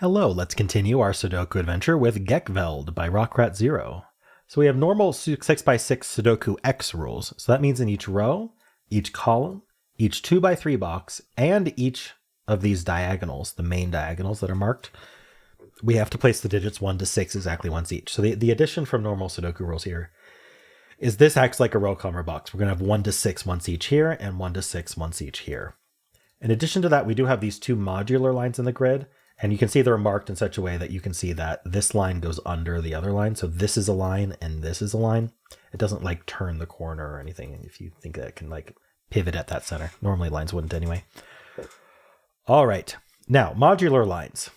Hello, let's continue our Sudoku adventure with gekweld by rockratzero. So we have normal 6x6 Sudoku X rules. So that means in each row, each column, each 2x3 box, and each of these diagonals, the main diagonals that are marked, we have to place the digits 1 to 6 exactly once each. So the addition from normal Sudoku rules here is this acts like a row, column, or box. We're going to have 1 to 6 once each here and 1 to 6 once each here. In addition to that, we do have these two modular lines in the grid. And you can see they're marked in such a way that you can see that this line goes under the other line. So this is a line and this is a line. It doesn't like turn the corner or anything if you think that it can like pivot at that center. Normally lines wouldn't anyway. All right. Now, modular lines.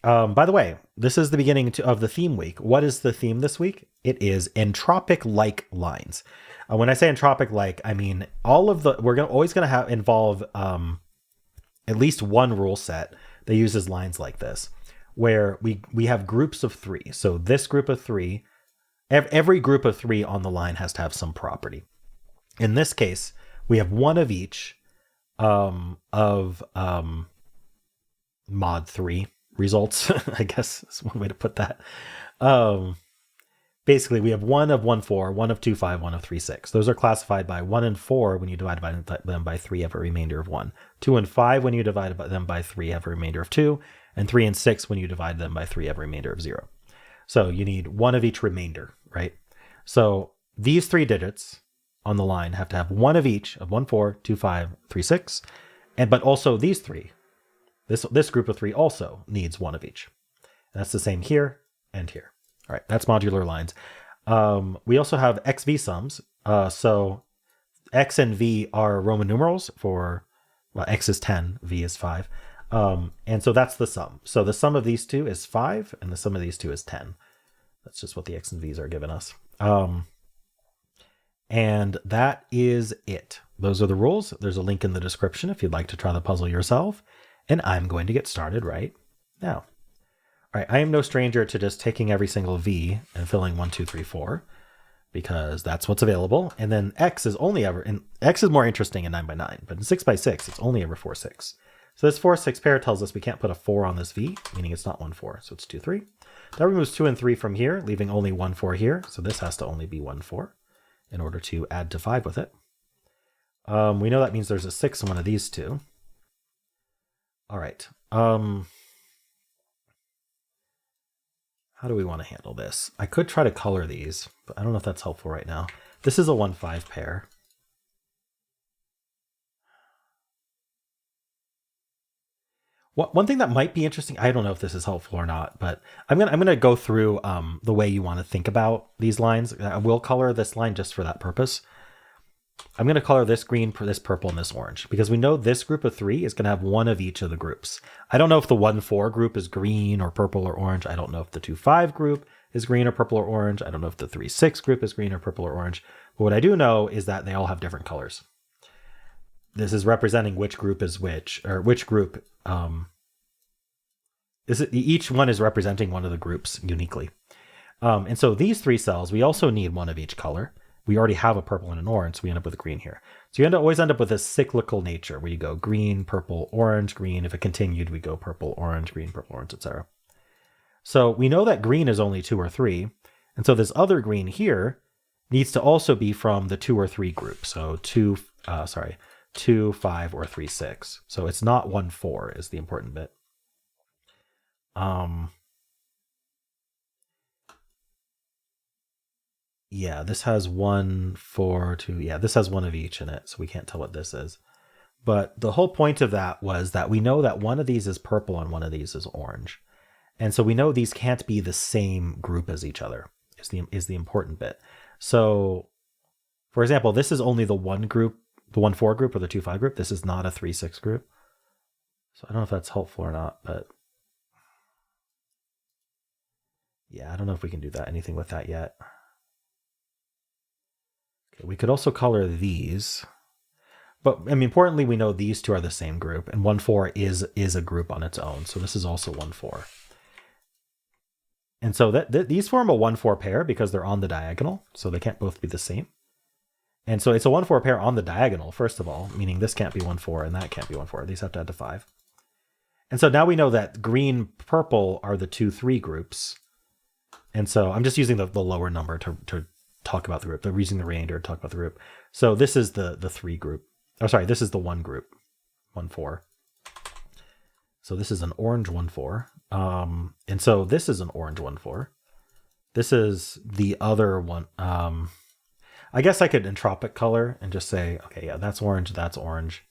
By the way, this is the beginning of the theme week. What is the theme this week? It is entropic-like lines. When I say entropic-like, I mean all of the, always going to involve at least one rule set that uses lines like this, where we have groups of 3. So this group of 3, every group of 3 on the line has to have some property. In this case, we have one of each of mod 3 results, I guess is one way to put that. Basically, we have 1 of 1, 4, 1 of 2, 5, 1 of 3, 6. Those are classified by 1 and 4 when you divide them by 3, have a remainder of 1. 2 and 5 when you divide them by 3, have a remainder of 2. And 3 and 6 when you divide them by 3, have a remainder of 0. So you need 1 of each remainder, right? So these 3 digits on the line have to have 1 of each of 1, 4, 2, 5, 3, 6. But also these 3. This group of 3 also needs 1 of each. And that's the same here and here. All right, that's modular lines. We also have XV sums. So X and V are Roman numerals for, well, X is 10, V is 5. And so that's the sum. So the sum of these two is 5, and the sum of these two is 10. That's just what the X and V's are giving us. And that is it. Those are the rules. There's a link in the description if you'd like to try the puzzle yourself. And I'm going to get started right now. All right, I am no stranger to just taking every single V and filling 1, 2, 3, 4, because that's what's available. And then X is only ever, and X is more interesting in 9x9, but in 6x6, it's only ever 4, 6. So this 4, 6 pair tells us we can't put a 4 on this V, meaning it's not 1, 4. So it's 2, 3. That removes 2 and 3 from here, leaving only 1, 4 here. So this has to only be 1, 4 in order to add to 5 with it. We know that means there's a 6 in one of these two. All right. How do we want to handle this? I could try to color these, but I don't know if that's helpful right now. This is a 1, 5 pair. One thing that might be interesting, I don't know if this is helpful or not, but I'm gonna go through the way you want to think about these lines. I will color this line just for that purpose. I'm going to color this green, this purple, and this orange, because we know this group of 3 is going to have 1 of each of the groups. I don't know if the 1, 4 group is green or purple or orange. I don't know if the 2, 5 group is green or purple or orange. I don't know if the 3, 6 group is green or purple or orange. But what I do know is that they all have different colors. This is representing which group is which, or which group. Each one is representing one of the groups uniquely. And so these 3 cells, we also need 1 of each color. We already have a purple and an orange, so we end up with a green here. So you always end up with this cyclical nature where you go green, purple, orange, green. If it continued, we go purple, orange, green, purple, orange, etc. So we know that green is only 2 or 3. And so this other green here needs to also be from the 2 or 3 group. So 2, 5, or 3, 6. So it's not 1, 4 is the important bit. Yeah, this has 1, 4, 2. Yeah, this has 1 of each in it, so we can't tell what this is. But the whole point of that was that we know that one of these is purple and one of these is orange. And so we know these can't be the same group as each other, is the important bit. So, for example, this is only the 1 group, the 1, 4 group or the 2, 5 group. This is not a 3, 6 group. So I don't know if that's helpful or not, but yeah, I don't know if we can do anything with that yet. Okay, we could also color these, but I mean, importantly, we know these two are the same group, and 1, 4 is a group on its own. So this is also 1, 4. And so these form a 1, 4 pair because they're on the diagonal, so they can't both be the same. And so it's a 1, 4 pair on the diagonal, first of all, meaning this can't be 1, 4 and that can't be 1, 4. These have to add to 5. And so now we know that green, purple are the 2, 3 groups. And so I'm just using the lower number to talk about the group. They're using the remainder to talk about the group. So this is the 3 group. Oh, sorry, this is the 1 group, 1, 4. So this is an orange 1, 4. And so this is an orange 1, 4. This is the other one. I guess I could entropic color and just say, okay, yeah, that's orange, that's orange.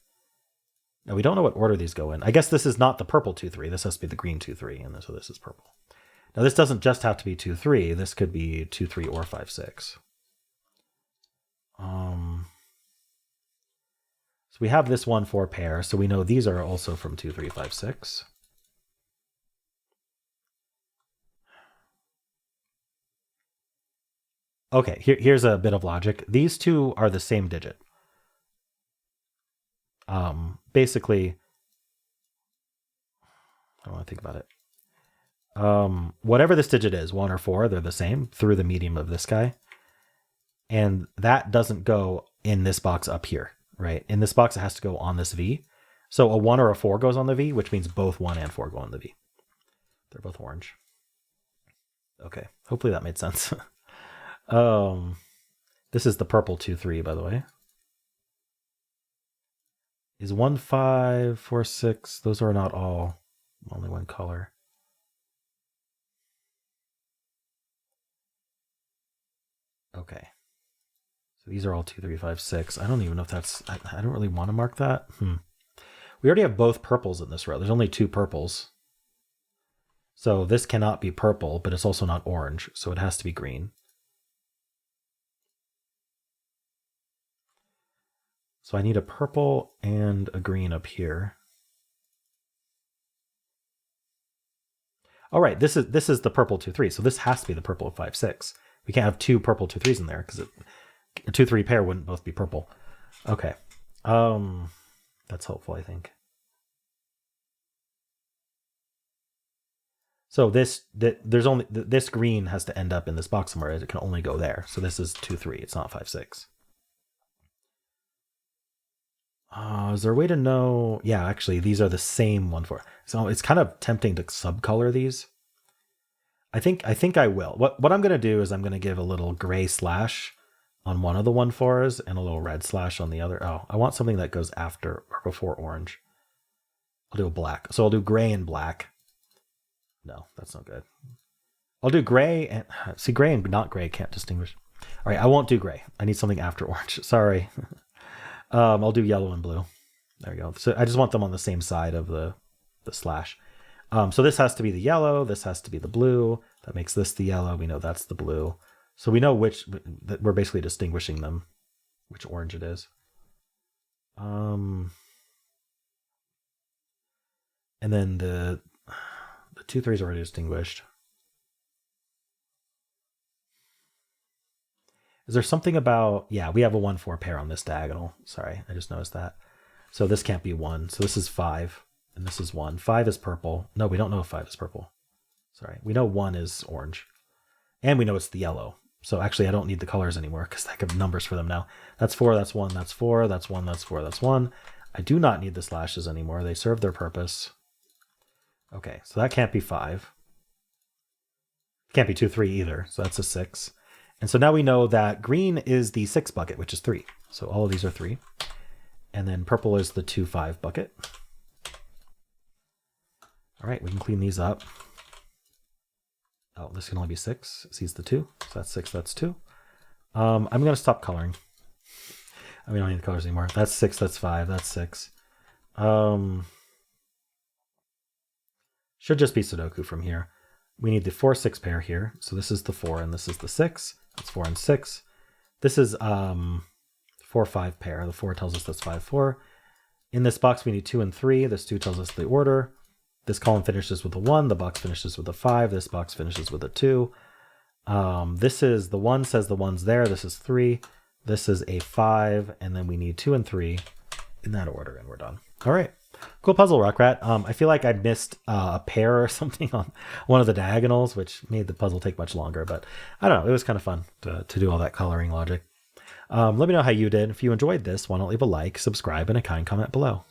Now we don't know what order these go in. I guess this is not the purple 2, 3. This has to be the green 2, 3, and so this is purple. Now this doesn't just have to be 2, 3. This could be 2, 3, or 5, 6. So we have this 1, 4 pair, so we know these are also from 2, 3, 5, 6. Okay, here's a bit of logic. These two are the same digit. Basically, I don't want to think about it. Whatever this digit is, 1 or 4, they're the same through the medium of this guy. And that doesn't go in this box up here, right? In this box, it has to go on this V. So a 1 or a 4 goes on the V, which means both 1 and 4 go on the V. They're both orange. Okay, hopefully that made sense. This is the purple 2, 3, by the way. Is 1, 5, 4, 6. Those are not all only one color. Okay. So these are all 2, 3, 5, 6. I don't even know if that's, I don't really want to mark that. We already have both purples in this row. There's only 2 purples. So this cannot be purple, but it's also not orange. So it has to be green. So I need a purple and a green up here. All right, this is the purple 2, 3. So this has to be the purple of 5, 6. We can't have 2 purple 2, 3s in there because a 2, 3 pair wouldn't both be purple. Okay, that's helpful, I think. So this green has to end up in this box somewhere. It can only go there. So this is 2, 3. It's not 5, 6. Is there a way to know? Yeah, actually, these are the same 1, 4. So it's kind of tempting to subcolor these. I think I will. What I'm going to do is I'm going to give a little gray slash on one of the 1, 4s and a little red slash on the other. Oh, I want something that goes after or before orange. I'll do a black. So I'll do gray and black. No, that's not good. I'll do gray and see, gray and not gray can't distinguish. All right, I won't do gray. I need something after orange. Sorry. I'll do yellow and blue. There we go. So I just want them on the same side of the slash. So this has to be the yellow. This has to be the blue. That makes this the yellow. We know that's the blue. So we know that we're basically distinguishing them, which orange it is. And then the 2, 3s are already distinguished. Is there something about, yeah, we have a 1, 4 pair on this diagonal. Sorry, I just noticed that. So this can't be 1. So this is 5, and this is 1. 5 is purple. No, we don't know if 5 is purple. Sorry, we know 1 is orange. And we know it's the yellow. So actually, I don't need the colors anymore because I have numbers for them now. That's 4, that's 1, that's 4, that's 1, that's 4, that's 1. I do not need the slashes anymore. They serve their purpose. Okay, so that can't be 5. Can't be 2, 3 either. So that's a 6. And so now we know that green is the 6 bucket, which is 3. So all of these are 3. And then purple is the 2, 5 bucket. All right, we can clean these up. Oh, this can only be 6. Sees the 2. So that's 6, that's 2. I'm going to stop coloring. We don't need the colors anymore. That's 6, that's 5, that's 6. Should just be Sudoku from here. We need the 4, 6 pair here. So this is the 4 and this is the 6. That's 4 and 6. This is 4, 5 pair. The 4 tells us that's 5, 4. In this box, we need 2 and 3. This 2 tells us the order. This column finishes with a 1. The box finishes with a 5. This box finishes with a 2. This is the 1 says the 1's there. This is 3. This is a 5. And then we need 2 and 3 in that order. And we're done. All right. Cool puzzle, Rockrat. I feel like I missed a pair or something on one of the diagonals, which made the puzzle take much longer. But I don't know. It was kind of fun to do all that coloring logic. Let me know how you did. If you enjoyed this, why don't leave a like, subscribe, and a kind comment below.